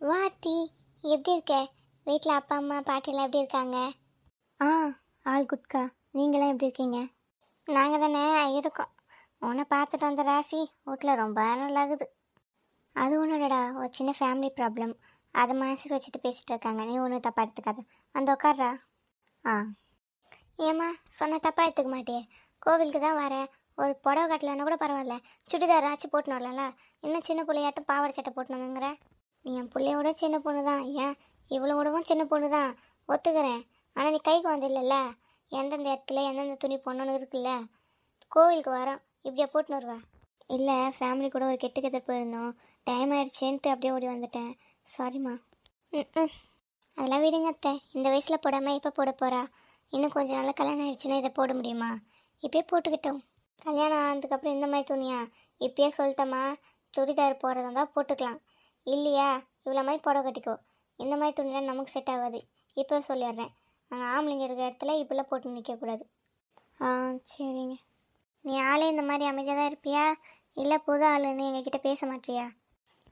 வார்த்தி, எப்படி இருக்க? வீட்டில் அப்பா அம்மா பாட்டிலாம் எப்படி இருக்காங்க? ஆ, ஆல் குட்கா. நீங்களாம் எப்படி இருக்கீங்க? நாங்கள் தானே இருக்கோம். உன்னை பார்த்துட்டு வந்த ராசி வீட்டில் ரொம்ப நல்லாகுது. அது ஒன்றும் இல்லைடா, ஒரு சின்ன ஃபேமிலி ப்ராப்ளம். அதை மனசில் வச்சுட்டு பேசிகிட்டு இருக்காங்க. நீ ஒன்றும் தப்பாக எடுத்துக்காத. வந்து உட்கார்றா. ஆ, ஏம்மா, சொன்ன தப்பாக எடுத்துக்க மாட்டியே. கோவிலுக்கு தான் வரேன், ஒரு புடவை கட்டலைன்னா கூட பரவாயில்ல, சுடிதார் ஆச்சு போட்டுன்னு வரலாம்ல. இன்னும் சின்ன பிள்ளையாட்டும் பாவாடை சட்டை போட்டுனுங்கிற. நீ என் பிள்ளையோட சின்ன பொண்ணு தான். ஏன் இவ்வளோ விடவும் சின்ன பொண்ணு தான், ஒத்துக்கிறேன். ஆனால் நீ கைக்கு வந்தில்லல்ல, எந்தெந்த இடத்துல எந்தெந்த துணி போடணுன்னு இருக்குல்ல. கோவிலுக்கு வரோம், இப்படியா போட்டுன்னு வருவா? இல்லை, ஃபேமிலி கூட ஒரு கெட்டு கெட்டு போயிருந்தோம். டைம் ஆகிடுச்சேன்ட்டு அப்படியே ஓடி வந்துட்டேன். சாரிம்மா. ம் அதெல்லாம் விடுங்க அத்தை. இந்த வயசில் போடாமல் எப்போ போட போகிறா? இன்னும் கொஞ்சம் நாள் கல்யாணம் ஆகிடுச்சுன்னா இதை போட முடியுமா? இப்போயே போட்டுக்கிட்டோம். கல்யாணம் ஆனதுக்கப்புறம் இந்த மாதிரி துணியா? இப்போயே சொல்லிட்டோமா, சுடிதார் போடுறதா இருந்தால் போட்டுக்கலாம். இல்லையா, இவ்வளோ மாதிரி புடவை கட்டிக்கோ. இந்த மாதிரி துணிலாம் நமக்கு செட் ஆகாது. இப்போ சொல்லிடுறேன், நாங்கள் ஆம்பளைங்க இருக்கிற இடத்துல இப்படிலாம் போட்டு நிற்கக்கூடாது. ஆ, சரிங்க. நீ ஆளே இந்த மாதிரி அமைதியாக தான் இருப்பியா, இல்லை புது ஆளுன்னு எங்ககிட்ட பேச மாட்டியா?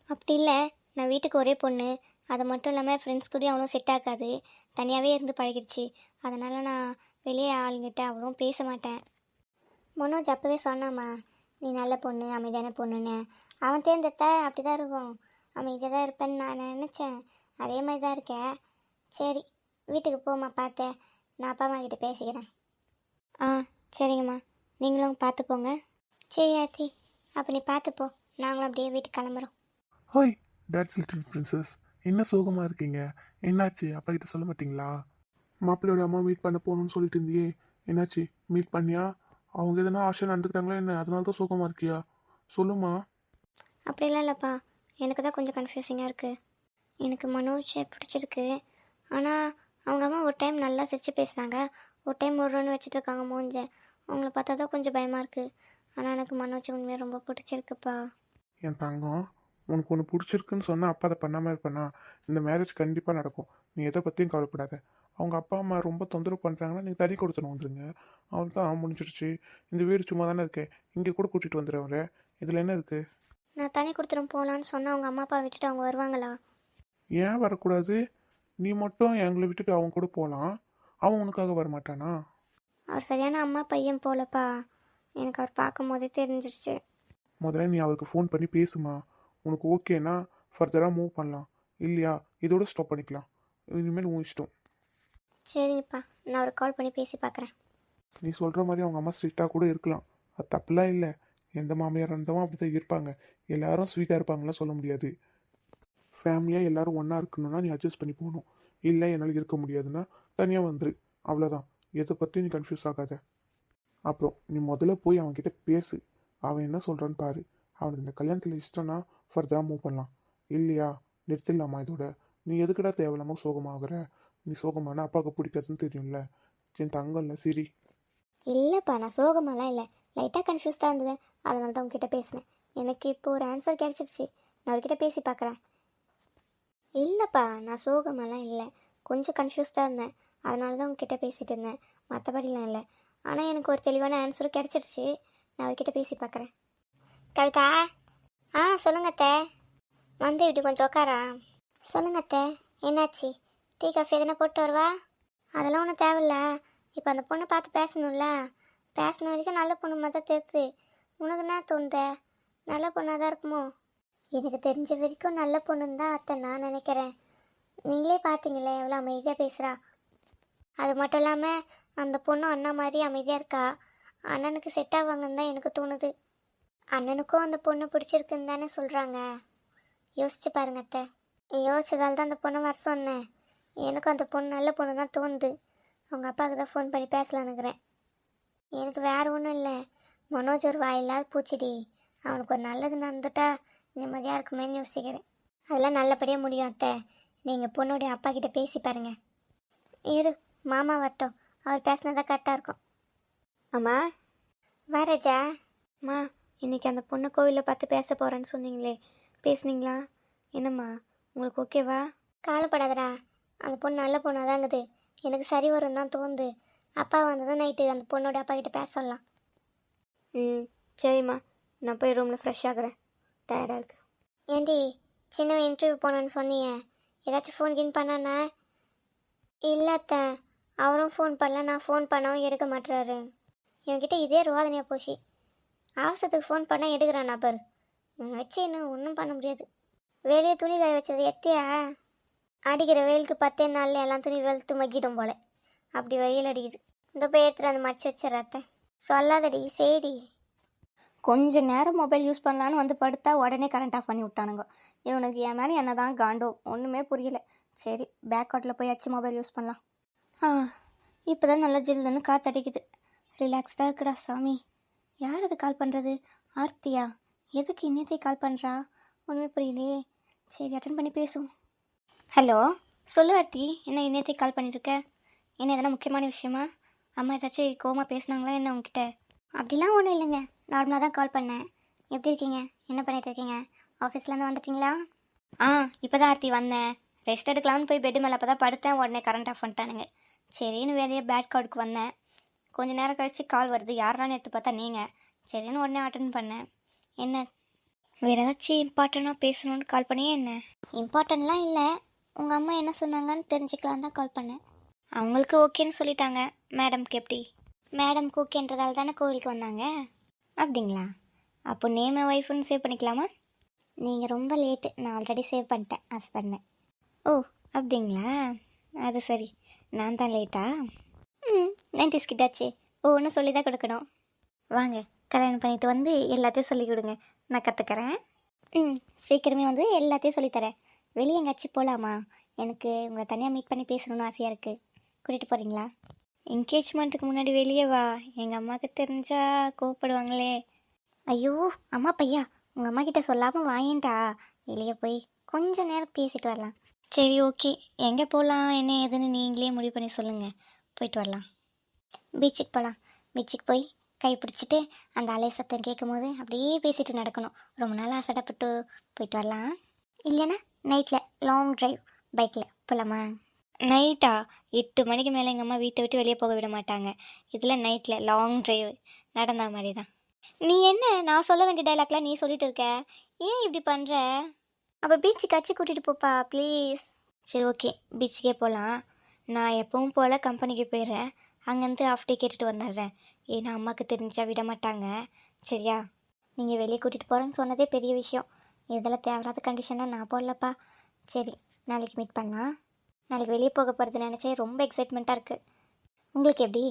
அப்படி இல்லை, நான் வீட்டுக்கு ஒரே பொண்ணு. அது மட்டும் இல்லாமல் ஃப்ரெண்ட்ஸ் கூடயும் அவ்வளோ செட் ஆகாது. தனியாகவே இருந்து பழகிடுச்சு. அதனால் நான் வெளியே ஆளுங்கிட்ட அவ்வளோ பேச மாட்டேன். மனோஜ் அப்போவே சொன்னாம்மா, நீ நல்ல பொண்ணு, அமைதியான பொண்ணுன்னு. அவன் தேர்ந்தெடுத்தா அப்படி தான் இருக்கும். அமைதியாக தான் இருப்பேன்னு நான் நினச்சேன். அதே மாதிரி தான் இருக்கேன். சரி, வீட்டுக்கு போம்மா, பார்த்தேன். நான் அப்பா அம்மா கிட்டே பேசிக்கிறேன். ஆ, சரிங்கம்மா. நீங்களும் பார்த்துப்போங்க. சரி ஆத்தி, அப்போ நீ பார்த்துப்போ. நாங்களும் அப்படியே வீட்டுக்கு கிளம்புறோம். ஹோய், டேட்ஸ் லிட்டில் பிரின்சஸ். என்ன சோகமாக இருக்கீங்க? என்னாச்சு? அப்பா கிட்ட சொல்ல மாட்டீங்களா? மாப்பிள்ளையோட அம்மா மீட் பண்ண போகணும்னு சொல்லிட்டு இருந்தியே, என்னாச்சு? மீட் பண்ணியா? அவங்க எதனா ஆசை நடந்துக்கிட்டாங்களா என்ன? அதனால தான் சோகமாக இருக்கியா? சொல்லுமா. அப்படிலாம் இல்லைப்பா, எனக்கு தான் கொஞ்சம் கன்ஃபியூசிங்காக இருக்குது. எனக்கு மனோஜை பிடிச்சிருக்கு. ஆனால் அவங்க அம்மா ஒரு டைம் நல்லா சிரித்து பேசுகிறாங்க, ஒரு டைம் ஒருன்னு வச்சுட்டு இருக்காங்க மூஞ்ச. அவங்கள பார்த்தா தான் கொஞ்சம் பயமாக இருக்குது. ஆனால் எனக்கு மனோஜ் உண்மையாக ரொம்ப பிடிச்சிருக்குப்பா. என் தங்கம், உனக்கு ஒன்று பிடிச்சிருக்குன்னு சொன்னால் அப்பா அதை பண்ணாமல் இருப்பேனா? இந்த மேரேஜ் கண்டிப்பாக நடக்கும். நீ எதை பற்றியும் கவலைப்படாத. அவங்க அப்பா அம்மா ரொம்ப தொந்தரவு பண்ணுறாங்கன்னா நீங்கள் தனி கொடுத்துன்னு வந்துருங்க. அவள் தான் முடிஞ்சிடுச்சு. இந்த வீடு சும்மா தானே இருக்கேன், இங்கே கூட கூட்டிகிட்டு வந்துடுறேன் அவரை. இதில் என்ன இருக்குது? நான் தனி கொடுத்துடும் போகலான்னு சொன்னால் அவங்க அம்மா அப்பா விட்டுட்டு அவங்க வருவாங்களா? ஏன் வரக்கூடாது? நீ மட்டும் எங்களை விட்டுட்டு அவங்க கூட போகலாம், அவன் உனக்காக வரமாட்டானா? அவர் சரியான அம்மா பையன் போலப்பா. எனக்கு அவர் பார்க்கும் போதே தெரிஞ்சிருச்சு. முதல்ல நீ அவருக்கு ஃபோன் பண்ணி பேசுமா. உனக்கு ஓகேனா ஃபர்தராக மூவ் பண்ணலாம், இல்லையா இதோட ஸ்டாப் பண்ணிக்கலாம். இனிமேல் உன் இஷ்டம். சரிங்கப்பா, நான் ஒரு கால் பண்ணி பேசி பார்க்குறேன். நீ சொல்கிற மாதிரி அவங்க அம்மா ஸ்ட்ரிக்டாக கூட இருக்கலாம், அது தப்புலாம் இல்லை. எந்த மாமியார் இருந்தவன் அப்படி தான் இருப்பாங்க. எல்லாரும் ஸ்வீட்டாக இருப்பாங்களாம் சொல்ல முடியாது. ஃபேமிலியாக எல்லாரும் ஒன்றா இருக்கணும்னா நீ அட்ஜஸ்ட் பண்ணி போகணும். இல்லை என்னால் இருக்க முடியாதுன்னா தனியாக வந்துரு, அவ்வளோதான். எதை பற்றியும் நீ கன்ஃபியூஸ் ஆகாத. அப்புறம் நீ முதல்ல போய் அவன்கிட்ட பேசு. அவன் என்ன சொல்கிறான்னு பாரு. அவனுக்கு இந்த கல்யாணத்தில் இஷ்டம்னா ஃபர்தராக மூவ் பண்ணலாம், இல்லையா நிறுத்திடலாமா இதோட? நீ எதுக்கடா தேவையில்லாமல் சோகமாகற? நீ சோகமான அப்பாவுக்கு பிடிக்காதுன்னு தெரியும்ல. என் தங்கம் இல்லை, சிரி. இல்லைப்பா, நான் சோகமெல்லாம் இல்லை, லைட்டாக கன்ஃபியூஸ்டாக இருந்தது. அதனால தான் உங்ககிட்ட பேசினேன். எனக்கு இப்போ ஒரு ஆன்சர் கிடச்சிருச்சு. நான் அவர்கிட்ட பேசி பார்க்குறேன். இல்லைப்பா, நான் சோகமெல்லாம் இல்லை, கொஞ்சம் கன்ஃபியூஸ்டாக இருந்தேன். அதனால தான் உங்ககிட்ட பேசிகிட்டு இருந்தேன், மற்றபடிலாம் இல்லை. ஆனால் எனக்கு ஒரு தெளிவான ஆன்சரும் கிடச்சிருச்சு. நான் அவர்கிட்ட பேசி பார்க்குறேன். கவிதா. சொல்லுங்க அத்தை. வந்து இப்படி கொஞ்சம் உட்காரா. சொல்லுங்க அத்தை, என்னாச்சு? டீ காஃபி எதனா போட்டு வருவா? அதெல்லாம் ஒன்றும் தேவையில்ல. இப்போ அந்த பொண்ணை பார்த்து பேசணும்ல. பேசின வரைக்கும் நல்ல பொண்ணு மாதிரி தான் தெரியுது. உனக்கு என்ன தோணுத? நல்ல பொண்ணாக தான் இருக்குமோ? எனக்கு தெரிஞ்ச வரைக்கும் நல்ல பொண்ணுன்னு தான் அத்தை நான் நினைக்கிறேன். நீங்களே பார்த்தீங்களே எவ்வளோ அமைதியாக பேசுகிறா. அது மட்டும் இல்லாமல் அந்த பொண்ணும் அண்ணா மாதிரி அமைதியாக இருக்கா. அண்ணனுக்கு செட் ஆவாங்கன்னு தான் எனக்கு தோணுது. அண்ணனுக்கும் அந்த பொண்ணு பிடிச்சிருக்குன்னு தானே சொல்கிறாங்க. யோசிச்சு பாருங்க அத்தை. யோசிச்சதால் தான் அந்த பொண்ணை வர சொன்னேன். எனக்கும் அந்த பொண்ணு நல்ல பொண்ணு தான் தோணுது. அவங்க அப்பாவுக்கு தான் ஃபோன் பண்ணி பேசலான்னுக்கிறேன். எனக்கு வேறு ஒன்றும் இல்லை. மனோஜ் ஒரு வாயில்லாத பூச்சிடி. அவனுக்கு ஒரு நல்லது நடந்துட்டா நிம்மதியாக இருக்குமேன்னு யோசிக்கிறேன். அதெல்லாம் நல்லபடியாக முடியும் அத்தை. நீங்கள் பொண்ணுடைய அப்பா கிட்டே பேசி பாருங்கள். இரு, மாமா வரட்டும், அவர் பேசினதா கரெக்டாக இருக்கும். அம்மா. வரஜா. அம்மா, இன்றைக்கி அந்த பொண்ணு கோவிலில் பார்த்து பேச போகிறேன்னு சொன்னீங்களே, பேசுனீங்களா? என்னம்மா, உங்களுக்கு ஓகேவா? கவலைப்படாதடா, அந்த பொண்ணு நல்ல பொண்ணாக தாங்குது. எனக்கு சரி வரும் தான் தோணுது. அப்பா வந்ததும் நைட்டு அந்த பொண்ணோட அப்பா கிட்ட பேச சொல்லலாம். சரிம்மா, நான் போய் ரூமில் ஃப்ரெஷ் ஆகுறேன், டயர்டாக இருக்கு. ஏண்டி, சின்னவன் இன்டர்வியூ போகணுன்னு சொன்னியே, ஏதாச்சும் ஃபோன் கின் பண்ணானா? இல்லைத்த, அவரும் ஃபோன் பண்ணல, நான் ஃபோன் பண்ணவும் எடுக்க மாட்டுறாரு. இவன்கிட்ட இதே ரோதனையாக போச்சு. அவசரத்துக்கு ஃபோன் பண்ணால் எடுக்கிறான் நபர். இவனை வச்சு இன்னும் ஒன்றும் பண்ண முடியாது. வெளியே துணி காய வச்சது எத்தியா? அடிக்கிற வெயிலுக்கு 10 நாளில் எல்லாம் துணி வெளுத்து மக்கிடும் போல. அப்படி வெயில் அடிக்குது. இந்த போய் எடுத்துகிட்டு வந்து மடிச்சு வச்சிடறாத்த. சொல்லாதடி, செய்டி. கொஞ்ச நேரம் மொபைல் யூஸ் பண்ணலான்னு வந்து படுத்தா உடனே கரண்ட் ஆஃப் பண்ணி விட்டானுங்க. இவனுக்கு என் மேலே என்ன தான் காண்டோ ஒன்றுமே புரியல. சரி, பேக் அவுட்டில் போயாச்சு மொபைல் யூஸ் பண்ணலாம். இப்போ தான் நல்லா ஜில்லுன்னு காத்தடிக்குது. ரிலாக்ஸ்டாக இருக்குடா சாமி. யார் அது கால் பண்ணுறது? ஆர்த்தியா? எதுக்கு இன்னத்தை கால் பண்ணுறா? ஒன்றுமே புரியலையே. சரி, அட்டன் பண்ணி பேசுவோம். ஹலோ, சொல்லு ஆர்த்தி. என்ன இன்னத்தை கால் பண்ணியிருக்க? என்ன எதனா முக்கியமான விஷயமா? அம்மா ஏதாச்சும் கோவமாக பேசுனாங்களா என்ன உங்ககிட்ட? அப்படிலாம் ஒன்றும் இல்லைங்க, நார்மலாக தான் கால் பண்ணேன். எப்படி இருக்கீங்க? என்ன பண்ணிட்டு இருக்கீங்க? ஆஃபீஸ்லேருந்து வந்துட்டீங்களா? இப்போ தான் ஆர்த்தி வந்தேன். ரெஸ்ட் எடுக்கலாம்னு போய் பெட்டு மேலே அப்போ தான் படுத்தேன். உடனே கரண்ட் ஆஃப் பண்ணிட்டானுங்க. சரின்னு வேலையே பேக் கார்டுக்கு வந்தேன். கொஞ்ச நேரம் கழிச்சு கால் வருது. யாரான்னு எடுத்து பார்த்தா நீங்கள். சரின்னு உடனே அட்டன் பண்ணேன். என்ன வேறு ஏதாச்சும் இம்பார்ட்டண்ட்டாக பேசணுன்னு கால் பண்ணியே என்ன? இம்பார்ட்டன்ட்லாம் இல்லை. உங்கள் அம்மா என்ன சொன்னாங்கன்னு தெரிஞ்சுக்கலாம் தான் கால் பண்ணேன். அவங்களுக்கு ஓகேன்னு சொல்லிட்டாங்க. மேடம்க்கு எப்படி? மேடம்க்கு ஓகேன்றதால தானே கோவிலுக்கு வந்தாங்க. அப்படிங்களா? அப்போ நேம் ஒய்ஃப்னு சேவ் பண்ணிக்கலாமா? நீங்கள் ரொம்ப லேட்டு. நான் ஆல்ரெடி சேவ் பண்ணிட்டேன் ஹஸ்பண்டை. ஓ, அப்படிங்களா? அது சரி, நான் தான் லேட்டா? 90s கிட்டாச்சு. ஒவ்வொன்றும் சொல்லி தான் கொடுக்கணும். வாங்க, கல்யாணம் பண்ணிட்டு வந்து எல்லாத்தையும் சொல்லி கொடுங்க. நான் கற்றுக்கிறேன். சீக்கிரமே வந்து எல்லாத்தையும் சொல்லித்தரேன். வெளியே எங்கேயாச்சும் போகலாமா? எனக்கு உங்களை தனியாக மீட் பண்ணி பேசணும்னு ஆசையாக இருக்குது. கூட்டிகிட்டு போகிறீங்களா? என்கேஜ்மெண்ட்டுக்கு முன்னாடி வெளியே வா. எங்கள் அம்மாவுக்கு தெரிஞ்சா கோவப்படுவாங்களே. ஐயோ, அம்மா பையா, உங்கள் அம்மா கிட்ட சொல்லாமல் வாங்கிட்டா. வெளியே போய் கொஞ்சம் நேரம் பேசிட்டு வரலாம். சரி, ஓகே. எங்கே போகலாம் என்ன ஏதுன்னு நீங்களே முடிவு பண்ணி சொல்லுங்கள். போயிட்டு வரலாம். பீச்சுக்கு போகலாம். பீச்சுக்கு போய் கை பிடிச்சிட்டு அந்த அலை சத்தம் கேட்கும் போது அப்படியே பேசிட்டு நடக்கணும். ரொம்ப நாள் ஆசைப்பட்டு போயிட்டு வரலாம். இல்லைன்னா நைட்டில் லாங் ட்ரைவ் பைக்கில் போகலாமா? நைட்டா? 8 மணிக்கு மேலே எங்கள் அம்மா வீட்டை விட்டு வெளியே போக விட மாட்டாங்க. இதில் நைட்டில் லாங் ட்ரைவ் நடந்த மாதிரி தான். நீ என்ன, நான் சொல்ல வேண்டிய டைலாக்லாம் நீ சொல்லிட்டு இருக்க? ஏன் இப்படி பண்ணுற? அப்போ பீச்சுக்காச்சு கூட்டிகிட்டு போப்பா ப்ளீஸ். சரி, ஓகே, பீச்சுக்கே போகலாம். நான் எப்பவும் போல் கம்பெனிக்கு போயிடுறேன். அங்கேருந்து ஆஃப் டே கேட்டுட்டு வந்துடுறேன். ஏன்னா அம்மாவுக்கு தெரிஞ்சா விட மாட்டாங்க. சரியா? நீங்கள் வெளியே கூட்டிகிட்டு போகிறேன்னு சொன்னதே பெரிய விஷயம். இதெல்லாம் தேவையில்லாத கண்டிஷனாக நான் போடலப்பா. சரி, நாளைக்கு மீட் பண்ணலாம். நாளைக்கு வெளியே போக போகிறது நினச்சே ரொம்ப எக்ஸைட்மெண்ட்டாக இருக்குது. உங்களுக்கு எப்படி?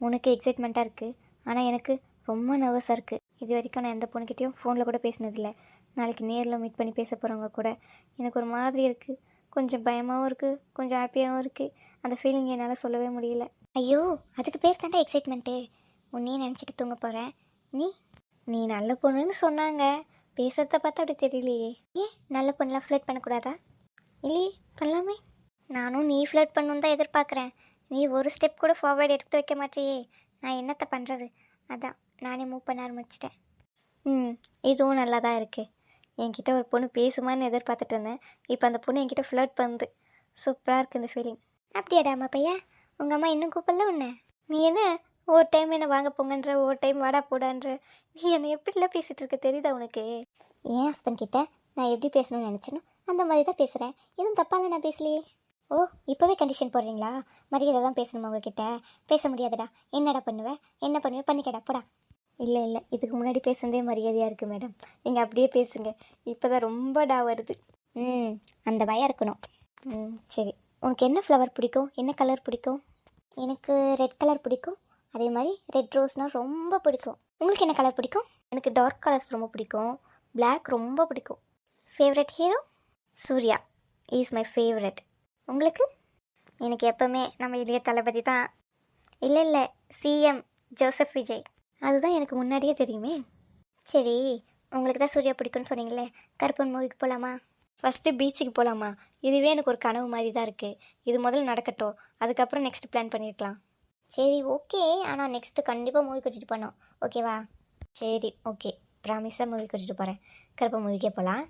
உனக்கு எக்ஸைட்மெண்ட்டாக இருக்குது, ஆனால் எனக்கு ரொம்ப நர்வஸாக இருக்குது. இது வரைக்கும் நான் எந்த பொண்ணுக்கிட்டையும் ஃபோனில் கூட பேசினதில்லை. நாளைக்கு நேரில் மீட் பண்ணி பேச போகிறவங்க கூட எனக்கு ஒரு மாதிரி இருக்குது. கொஞ்சம் பயமாகவும் இருக்குது, கொஞ்சம் ஹாப்பியாகவும் இருக்குது. அந்த ஃபீலிங் என்னால் சொல்லவே முடியல. ஐயோ, அதுக்கு பேர் தாண்டா எக்ஸைட்மெண்ட்டு. உன்னையே நினச்சிட்டு தூங்க போகிறேன். நீ நல்ல பொண்ணுன்னு சொன்னாங்க. பேசுகிறத பார்த்தா அப்படி தெரியலையே. ஏன் நல்ல பொண்ணுலாம் ஃப்ளர்ட் பண்ணக்கூடாதா? இல்லையே, பண்ணலாமே. நானும் நீ ஃப்ளர்ட் பண்ணணுன்னு தான் எதிர்பார்க்குறேன். நீ ஒரு ஸ்டெப் கூட ஃபார்வர்டு எடுத்து வைக்க மாட்டேயே. நான் என்னத்தை பண்ணுறது? அதான் நானே மூவ் பண்ண ஆரம்பிச்சிட்டேன். இதுவும் நல்லா தான் இருக்குது. என்கிட்ட ஒரு பொண்ணு பேசுமான்னு எதிர்பார்த்துட்டு இருந்தேன். இப்போ அந்த பொண்ணு என்கிட்ட ஃப்ளர்ட் பண்ணுது. சூப்பராக இருக்குது இந்த ஃபீலிங். அப்படியாடா அம்மா பையா? உங்கள் அம்மா இன்னும் கூப்பிடல உன்னை? நீ என்ன ஒரு டைம் என்ன வாங்க போங்கன்ற, ஒரு டைம் வாடா போடான்ற, நீ என்னை எப்படிலாம் பேசிகிட்டு இருக்க தெரியுதா உனக்கு? என் ஹஸ்பண்ட் கிட்ட நான் எப்படி பேசணும்னு நினச்சேனோ அந்த மாதிரி தான் பேசுகிறேன். எதுவும் தப்பால நான் பேசலையே. ஓ, இப்போவே கண்டிஷன் போடுறீங்களா? மரியாதை தான் பேசணுமா உங்ககிட்ட? பேச முடியாதுடா. என்னடா பண்ணுவேன்? என்ன பண்ணுவேன்? பண்ணிக்கடா போடா. இல்லை, இதுக்கு முன்னாடி பேசுனதே மரியாதையாக இருக்குது மேடம். நீங்கள் அப்படியே பேசுங்க. இப்போ தான் ரொம்ப வருது. அந்த பயம் இருக்கணும். சரி, உனக்கு என்ன ஃப்ளவர் பிடிக்கும்? என்ன கலர் பிடிக்கும்? எனக்கு ரெட் கலர் பிடிக்கும். அதே மாதிரி ரெட் ரோஸ்னால் ரொம்ப பிடிக்கும். உங்களுக்கு என்ன கலர் பிடிக்கும்? எனக்கு டார்க் கலர்ஸ் ரொம்ப பிடிக்கும். பிளாக் ரொம்ப பிடிக்கும். Favourite hero? Suriya is my favourite. உங்களுக்கு? எனக்கு எப்போவுமே நம்ம இளைய தளபதி தான். இல்லை, சிஎம் ஜோசப் விஜய். அதுதான் எனக்கு முன்னாடியே தெரியுமே. சரி, உங்களுக்கு தான் சூர்யா பிடிக்கும்னு சொன்னீங்களே, கருப்பன் மூவிக்கு போகலாமா? ஃபஸ்ட்டு பீச்சுக்கு போகலாமா? இதுவே எனக்கு ஒரு கனவு மாதிரி தான் இருக்குது. இது முதல்ல நடக்கட்டும், அதுக்கப்புறம் நெக்ஸ்ட் பிளான் பண்ணியிருக்கலாம். சரி, ஓகே. ஆனால் நெக்ஸ்ட்டு கண்டிப்பாக மூவி கூட்டிகிட்டு போனோம், ஓகேவா? சரி, ஓகே, ப்ராமிஸாக மூவி கூட்டிகிட்டு போகிறேன். கருப்பன் மூவிக்கே போகலாம்.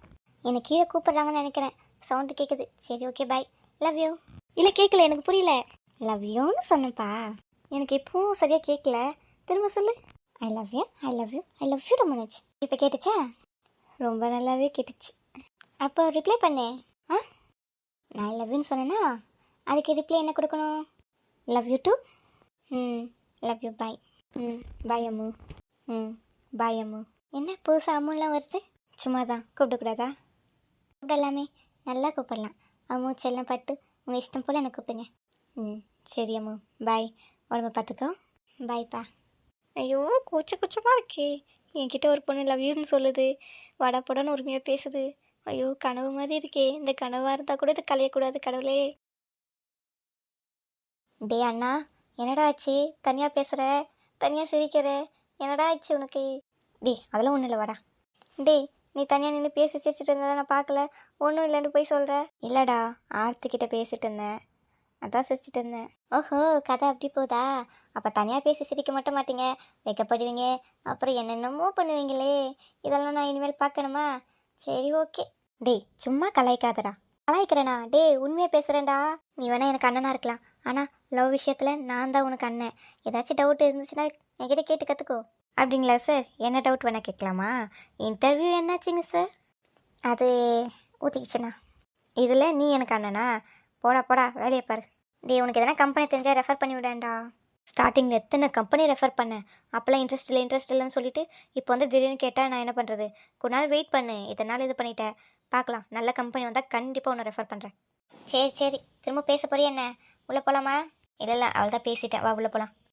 என்னை கீழே கூப்பிட்றாங்கன்னு நினைக்கிறேன். சவுண்டு கேட்குது. சரி, ஓகே, பாய். Love you. இல்லை, கேட்கல, எனக்கு புரியல. லவ் யூன்னு சொன்னப்பா. எனக்கு எப்பவும் சரியாக கேட்கல. திரும்ப சொல்லு. I love you, I love you, I love you Manoj. இப்போ கேட்டுச்சா? ரொம்ப நல்லாவே கேட்டுச்சு. அப்போ ரிப்ளை பண்ணு. ஆ, நான் லவ்யூன்னு சொன்னேன்னா அதுக்கு ரிப்ளை என்ன கொடுக்கணும்? Love you too. Love you bye. Bye Ammu. Bye Ammu. என்ன புதுசாக அம்முலாம் வருது? சும்மா தான், கூப்பிடக்கூடாதா? கூப்பிடலாமே, நல்லா கூப்பிடலாம். அம்மு செல்லம் பட்டு உங்கள் இஷ்டம் போல் எனக்கு கூப்பிடுங்க. சரி அம்மு, பாய். உடம்பு பார்த்துக்கோ. பாய்ப்பா. ஐயோ, கூச்சமாக இருக்கே. என்கிட்ட ஒரு பொண்ணு லவ் யூன்னு சொல்லுது, வடப்படன்னு உரிமையாக பேசுது. ஐயோ, கனவு மாதிரி இருக்கே. இந்த கனவாக இருந்தால் கூட இது கலையக்கூடாது கடவுளே. டே அண்ணா, என்னடா ஆச்சு? தனியாக பேசுகிற, தனியாக சிரிக்கிற, என்னடா ஆச்சு உனக்கு? அதெல்லாம் ஒன்றும் இல்லை, வாடா. நீ தனியாக நின்று பேசி சிரிச்சிட்டு இருந்ததை நான் பார்க்கல. ஒன்றும் இல்லைன்னு போய் சொல்கிற. இல்லைடா, ஆர்த்திக்கிட்ட பேசிட்டு இருந்தேன், அதான் சிரிச்சிட்டு இருந்தேன். ஓஹோ, கதை அப்படி போதா? அப்போ தனியாக பேசி சிரிக்க மட்டும் மாட்டீங்க, வைக்கப்படுவீங்க, அப்புறம் என்னென்னமோ பண்ணுவீங்களே. இதெல்லாம் நான் இனிமேல் பார்க்கணுமா? சரி, ஓகே. சும்மா கலாய்க்காதடா. கலாய்க்கிறேனா? உண்மையாக பேசுகிறேன்டா. நீ வேணா எனக்கு அண்ணனாக இருக்கலாம், ஆனால் லவ் விஷயத்தில் நான் தான் உனக்கு அண்ணன். ஏதாச்சும் டவுட் இருந்துச்சுன்னா என்கிட்ட கேட்டு கற்றுக்கோ. அப்படிங்களா சார்? என்ன டவுட் வேணால் கேட்கலாமா? இன்டர்வியூ என்னாச்சுங்க சார்? அது ஊற்றிக்கிச்சுண்ணா. இதில் நீ எனக்கு அண்ணனா? போடா வேலையை பாரு. உனக்கு எதனா கம்பெனி தெரிஞ்சால் ரெஃபர் பண்ணி விடேன்டா. ஸ்டார்டிங்கில் எத்தனை கம்பெனி ரெஃபர் பண்ணேன், அப்போல்லாம் இன்ட்ரெஸ்ட் இல்லைன்னு சொல்லிட்டு இப்போ வந்து திடீர்னு கேட்டால் நான் என்ன பண்ணுறது? கொஞ்ச நாள் வெயிட் பண்ணு, இத்தனை நாள் இது பண்ணிட்டேன், பார்க்கலாம். நல்ல கம்பெனி வந்தால் கண்டிப்பாக உன்னை ரெஃபர் பண்ணுறேன். சரி, திரும்ப பேச போறிய என்ன? உள்ளே போகலாமா? இல்லை அவள் தான் பேசிட்டேன், வா உள்ளே போகலாம்.